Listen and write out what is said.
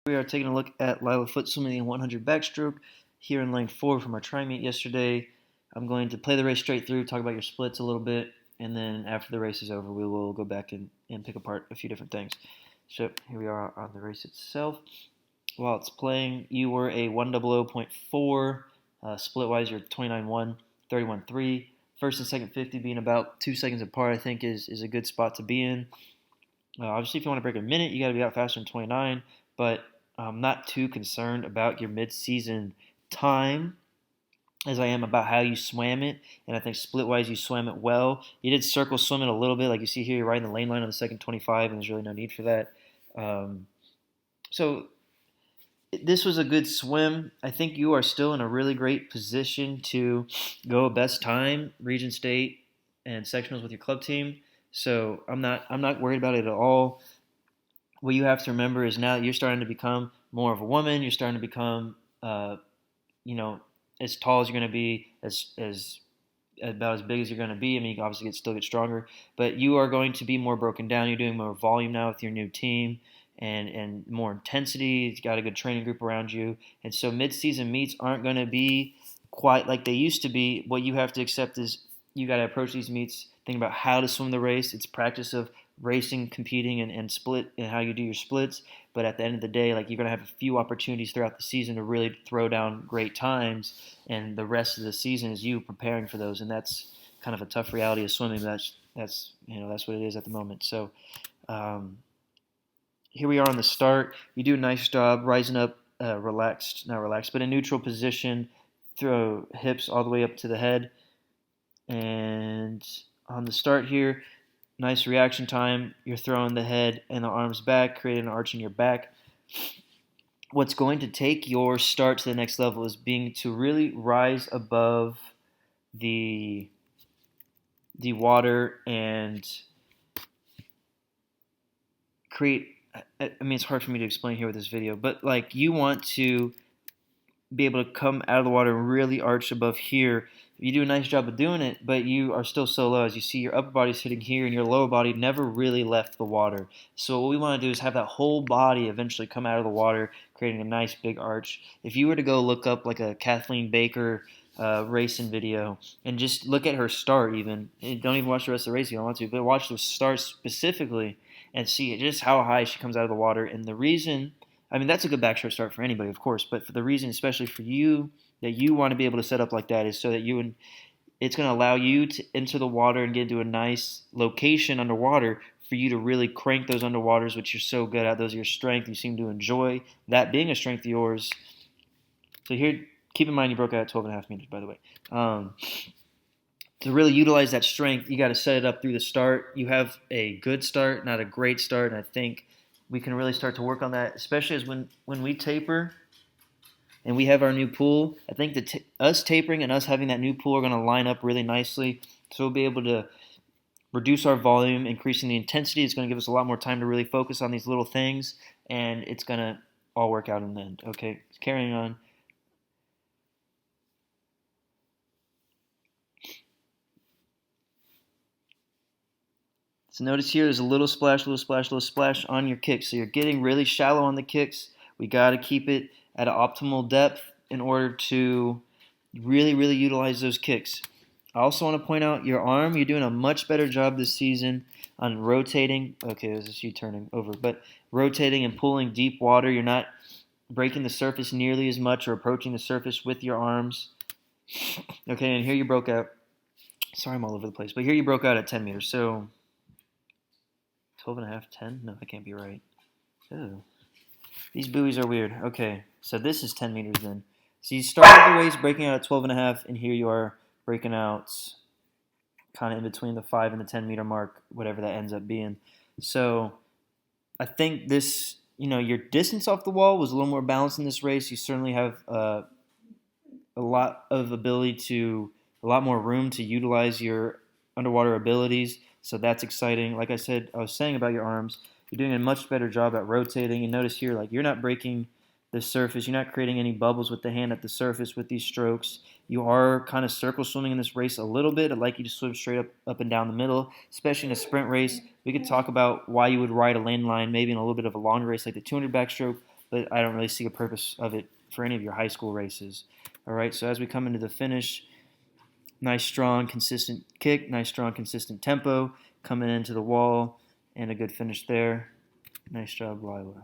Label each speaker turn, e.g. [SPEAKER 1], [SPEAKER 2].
[SPEAKER 1] We are taking a look at Lila Foote swimming in 100 backstroke here in lane 4 from our tri meet yesterday. I'm going to play the race straight through, talk about your splits a little bit, and then after the race is over, we will go back and pick apart a few different things. So here we are on the race itself. While it's playing, you were a 100.4, split-wise you're 29.1, 31.3. First and second 50 being about 2 seconds apart, I think is a good spot to be in. Obviously, if you want to break a minute, you got to be out faster than 29, but I'm not too concerned about your mid-season time as I am about how you swam it. And I think split-wise, you swam it well. You did circle swim it a little bit. Like you see here, you're right in the lane line on the second 25, and there's really no need for that. So this was a good swim. I think you are still in a really great position to go best time, region state, and sectionals with your club team. So I'm not worried about it at all. What you have to remember is now that you're starting to become more of a woman. You're starting to become, you know, as tall as you're going to be, as about as big as you're going to be. I mean, you can obviously still get stronger, but you are going to be more broken down. You're doing more volume now with your new team and more intensity. You've got a good training group around you. And so mid-season meets aren't going to be quite like they used to be. What you have to accept is you got to approach these meets thinking about how to swim the race. It's practice of racing, competing, and split and how you do your splits. But at the end of the day, like you're going to have a few opportunities throughout the season to really throw down great times. And the rest of the season is you preparing for those. And that's kind of a tough reality of swimming. That's what it is at the moment. So here we are on the start. You do a nice job rising up, not relaxed, but in neutral position. Throw hips all the way up to the head. And on the start here, nice reaction time. You're throwing the head and the arms back, creating an arch in your back. What's going to take your start to the next level is being to really rise above the water and create. I mean, it's hard for me to explain here with this video, but like you want to be able to come out of the water and really arch above here. You do a nice job of doing it, but you are still so low. As you see, your upper body's sitting here, and your lower body never really left the water. So what we want to do is have that whole body eventually come out of the water, creating a nice big arch. If you were to go look up like a Kathleen Baker racing video and just look at her start even, and don't even watch the rest of the race if you don't want to, but watch the start specifically and see just how high she comes out of the water. And the reason, I mean, that's a good backstroke start for anybody, of course, but for the reason, especially for you, that you want to be able to set up like that is so that it's going to allow you to enter the water and get into a nice location underwater for you to really crank those underwaters, which you're so good at. Those are your strength. You seem to enjoy that being a strength of yours. So here, keep in mind you broke out at 12.5 meters, by the way. To really utilize that strength, you got to set it up through the start. You have a good start, not a great start, and I think we can really start to work on that, especially as when we taper and we have our new pool. I think that us tapering and us having that new pool are going to line up really nicely. So we'll be able to reduce our volume, increasing the intensity. It's going to give us a lot more time to really focus on these little things, and it's going to all work out in the end. Okay, carrying on. So notice here there's a little splash on your kicks. So you're getting really shallow on the kicks. We got to keep it at an optimal depth in order to really, really utilize those kicks. I also want to point out your arm. You're doing a much better job this season on rotating. Okay, there's just you turning over. But rotating and pulling deep water. You're not breaking the surface nearly as much or approaching the surface with your arms. Okay, and here you broke out. Sorry, I'm all over the place. But here you broke out at 10 meters. So 12.5, 10? No, that can't be right. Ew. These buoys are weird. Okay, so this is 10 meters then. So you started the race breaking out at 12.5, and here you are breaking out kind of in between the 5 and the 10 meter mark, whatever that ends up being. So I think this, your distance off the wall was a little more balanced in this race. You certainly have a lot of a lot more room to utilize your underwater abilities. So that's exciting. Like I said, I was saying about your arms, you're doing a much better job at rotating. And notice here, like you're not breaking the surface. You're not creating any bubbles with the hand at the surface with these strokes. You are kind of circle swimming in this race a little bit. I'd like you to swim straight up and down the middle, especially in a sprint race. We could talk about why you would ride a lane line, maybe in a little bit of a longer race like the 200 backstroke. but I don't really see a purpose of it for any of your high school races. All right, so as we come into the finish, nice, strong, consistent kick, nice, strong, consistent tempo, coming into the wall, and a good finish there. Nice job, Lila.